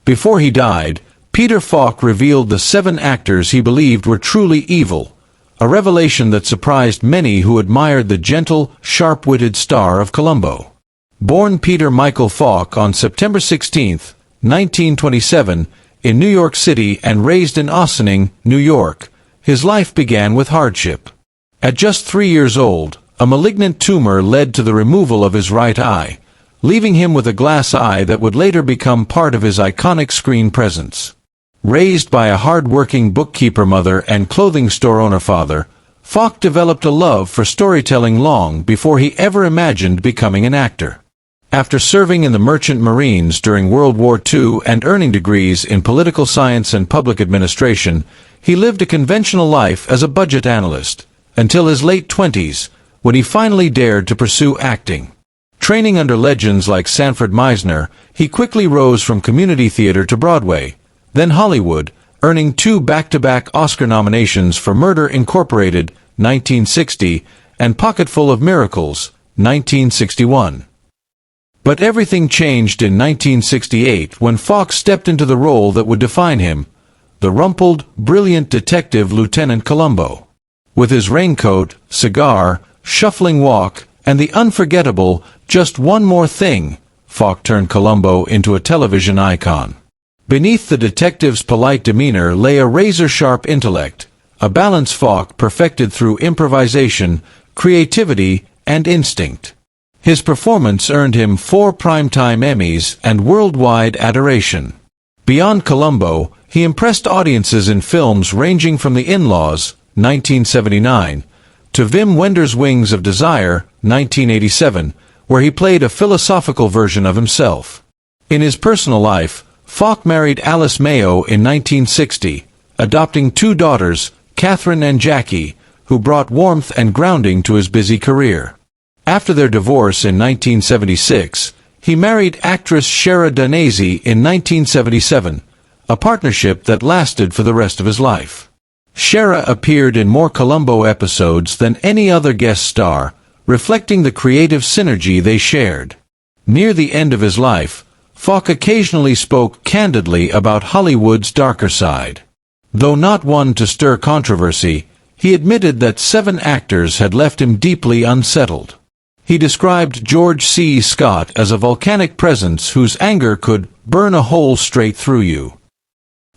Before he died, Peter Falk revealed the 7 actors he believed were truly evil, a revelation that surprised many who admired the gentle, sharp-witted star of Columbo. Born Peter Michael Falk on September 16, 1927, in New York City and raised in Ossining, New York, his life began with hardship. At just 3 years old, a malignant tumor led to the removal of his right eye, leaving him with a glass eye that would later become part of his iconic screen presence. Raised by a hard-working bookkeeper mother and clothing store owner father, Falk developed a love for storytelling long before he ever imagined becoming an actor. After serving in the Merchant Marines during World War II and earning degrees in political science and public administration, he lived a conventional life as a budget analyst, until his late 20s, when he finally dared to pursue acting. Training under legends like Sanford Meisner, he quickly rose from community theater to Broadway, then Hollywood, earning 2 back-to-back Oscar nominations for Murder, Incorporated, 1960, and Pocketful of Miracles, 1961. But everything changed in 1968 when Falk stepped into the role that would define him, the rumpled, brilliant detective Lieutenant Columbo. With his raincoat, cigar, shuffling walk, and the unforgettable "Just One More Thing," Falk turned Columbo into a television icon. Beneath the detective's polite demeanor lay a razor-sharp intellect, a balance Falk perfected through improvisation, creativity, and instinct. His performance earned him 4 Primetime Emmys and worldwide adoration. Beyond Columbo, he impressed audiences in films ranging from The In-Laws, 1979, to Wim Wenders' Wings of Desire, 1987, where he played a philosophical version of himself. In his personal life, Falk married Alice Mayo in 1960, adopting 2 daughters, Catherine and Jackie, who brought warmth and grounding to his busy career. After their divorce in 1976, he married actress Shara Danese in 1977, a partnership that lasted for the rest of his life. Shara appeared in more Columbo episodes than any other guest star, reflecting the creative synergy they shared. Near the end of his life, Falk occasionally spoke candidly about Hollywood's darker side. Though not one to stir controversy, he admitted that 7 actors had left him deeply unsettled. He described George C. Scott as a volcanic presence whose anger could burn a hole straight through you.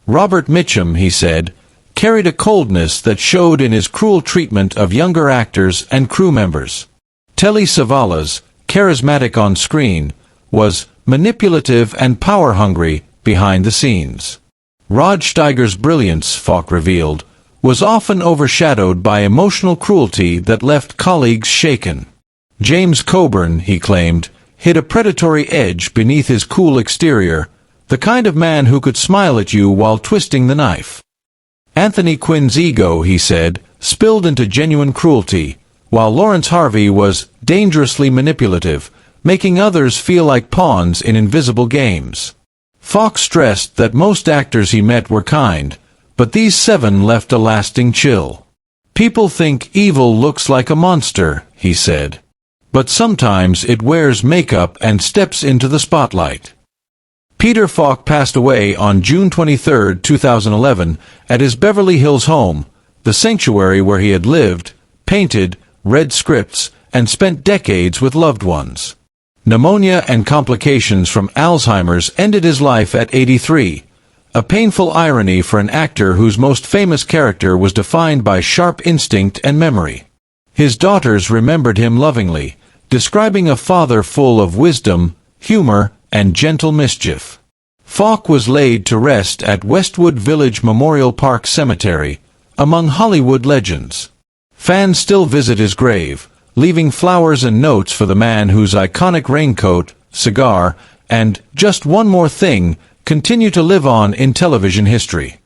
Robert Mitchum, he said, carried a coldness that showed in his cruel treatment of younger actors and crew members. Telly Savalas, charismatic on screen, was manipulative and power-hungry behind the scenes. Rod Steiger's brilliance, Falk revealed, was often overshadowed by emotional cruelty that left colleagues shaken. James Coburn, he claimed, hid a predatory edge beneath his cool exterior, the kind of man who could smile at you while twisting the knife. Anthony Quinn's ego, he said, spilled into genuine cruelty, while Lawrence Harvey was dangerously manipulative, making others feel like pawns in invisible games. Falk stressed that most actors he met were kind, but these 7 left a lasting chill. "People think evil looks like a monster," he said. "But sometimes it wears makeup and steps into the spotlight." Peter Falk passed away on June 23, 2011, at his Beverly Hills home, the sanctuary where he had lived, painted, read scripts, and spent decades with loved ones. Pneumonia and complications from Alzheimer's ended his life at 83, a painful irony for an actor whose most famous character was defined by sharp instinct and memory. His daughters remembered him lovingly, describing a father full of wisdom, humor, and gentle mischief. Falk was laid to rest at Westwood Village Memorial Park Cemetery, among Hollywood legends. Fans still visit his grave, leaving flowers and notes for the man whose iconic raincoat, cigar, and "Just One More Thing" continue to live on in television history.